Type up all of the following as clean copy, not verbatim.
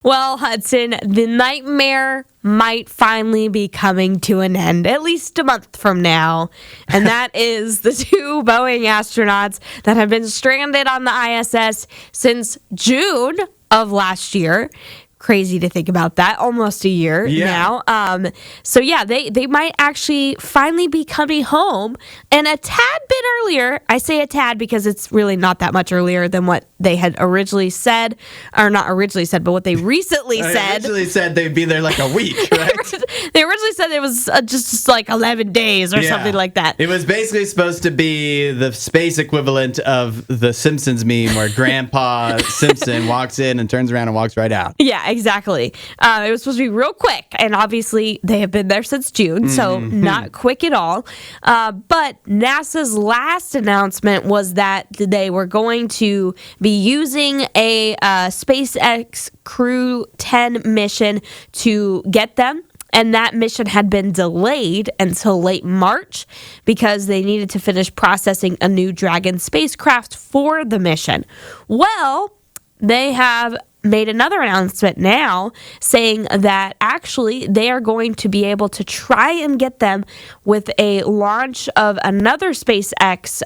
Well, Hudson, the nightmare might finally be coming to an end, at least a month from now. And that is the two Boeing astronauts that have been stranded on the ISS since June of last year. Crazy to think about that. Almost a year now. So they might actually finally be coming home. And a tad bit earlier, I say a tad because it's really not that much earlier than what they had originally said, or not originally said, but what they recently said. They originally said they'd be there like a week, right? They originally said it was just like 11 days or something like that. It was basically supposed to be the space equivalent of the Simpsons meme where Grandpa Simpson walks in and turns around and walks right out. Yeah, exactly. It was supposed to be real quick, and obviously they have been there since June, so not quick at all. But NASA's last announcement was that they were going to be using a SpaceX Crew 10 mission to get them. And that mission had been delayed until late March because they needed to finish processing a new Dragon spacecraft for the mission. Well, they have made another announcement now saying that actually they are going to be able to try and get them with a launch of another SpaceX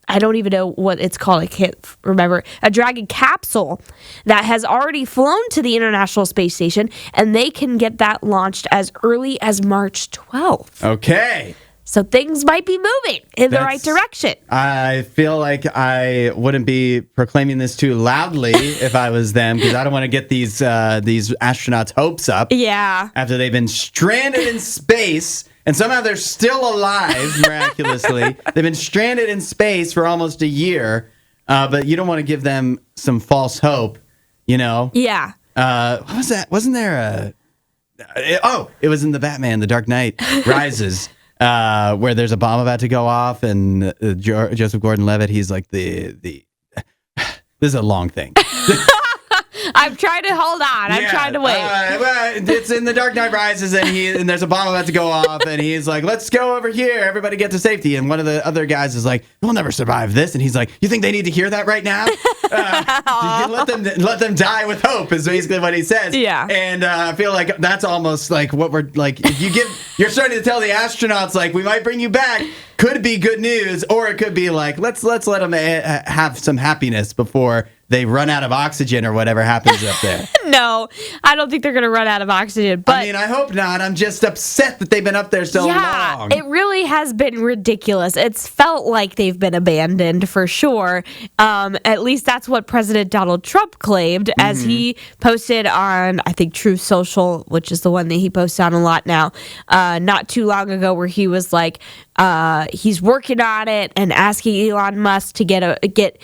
I don't even know what it's called. I can't remember. A Dragon capsule that has already flown to the International Space Station, and they can get that launched as early as March 12th. Okay. So things might be moving in the right direction. I feel like I wouldn't be proclaiming this too loudly if I was them, because I don't want to get these astronauts' hopes up. Yeah. After they've been stranded in space. And somehow they're still alive, miraculously. They've been stranded in space for almost a year, but you don't want to give them some false hope, you know? Yeah. What was that? Wasn't there it was in the Batman, The Dark Knight Rises, where there's a bomb about to go off, and Joseph Gordon-Levitt, he's like this is a long thing. I'm trying to hold on. I'm trying to wait. It's in The Dark Knight Rises, and there's a bomb about to go off, and he's like, let's go over here. Everybody get to safety. And one of the other guys is like, we'll never survive this. And he's like, you think they need to hear that right now? Let them die with hope is basically what he says. Yeah. And I feel like that's almost like what we're like. If you're starting to tell the astronauts, like, we might bring you back. Could be good news, or it could be like, let's let them have some happiness before they run out of oxygen or whatever happens up there. No, I don't think they're going to run out of oxygen. But I mean, I hope not. I'm just upset that they've been up there so long. It really has been ridiculous. It's felt like they've been abandoned for sure. At least that's what President Donald Trump claimed as he posted on, I think, Truth Social, which is the one that he posts on a lot now, not too long ago, where he was like, he's working on it and asking Elon Musk to get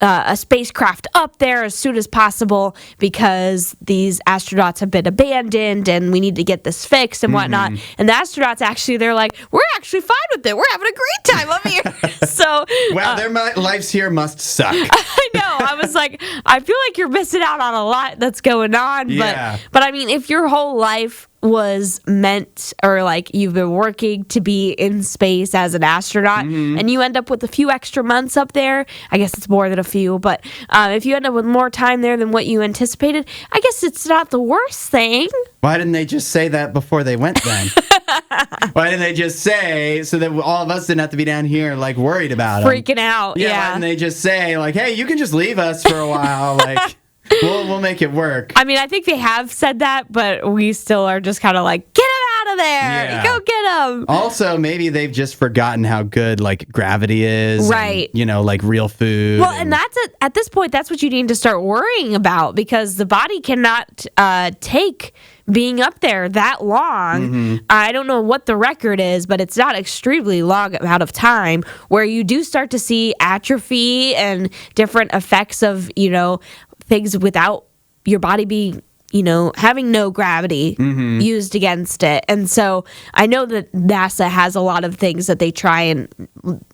a spacecraft up there as soon as possible because these astronauts have been abandoned and we need to get this fixed and whatnot. And the astronauts they're like, we're actually fine with it. We're having a great time up here. So, well, their lives here must suck. I know. I was like, I feel like you're missing out on a lot that's going on. Yeah. But I mean, if your whole life was meant, or like you've been working to be in space as an astronaut and you end up with a few extra months up there, I guess it's more than a few, but if you end up with more time there than what you anticipated, I guess it's not the worst thing. Why didn't they just say that before they went then? Why didn't they just say, so that all of us didn't have to be down here like worried about them? Freaking out, yeah. Why didn't they just say like, hey, you can just leave us for a while, like... We'll make it work. I mean, I think they have said that, but we still are just kind of like, get him out of there. Yeah. Go get him. Also, maybe they've just forgotten how good, like, gravity is. Right. And, like, real food. Well, and that's it. At this point, that's what you need to start worrying about, because the body cannot take being up there that long. I don't know what the record is, but it's not extremely long amount of time where you do start to see atrophy and different effects of, things without your body being, having no gravity used against it. And so I know that NASA has a lot of things that they try and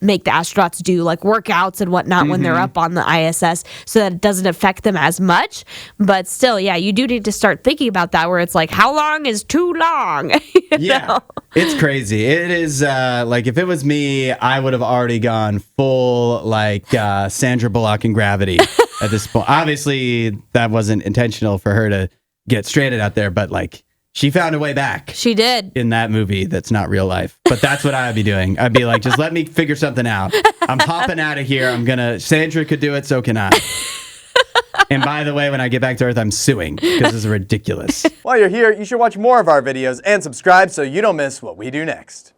make the astronauts do, like workouts and whatnot when they're up on the ISS, so that it doesn't affect them as much. But still, yeah, you do need to start thinking about that, where it's like, how long is too long? Yeah, it's crazy. It is like, if it was me, I would have already gone full like Sandra Bullock in Gravity. at this point. Obviously, that wasn't intentional for her to get stranded out there, but like she found a way back. She did. In that movie that's not real life. But that's what I'd be doing. I'd be like, just let me figure something out. I'm hopping out of here. Sandra could do it, so can I. And by the way, when I get back to Earth, I'm suing because this is ridiculous. While you're here, you should watch more of our videos and subscribe so you don't miss what we do next.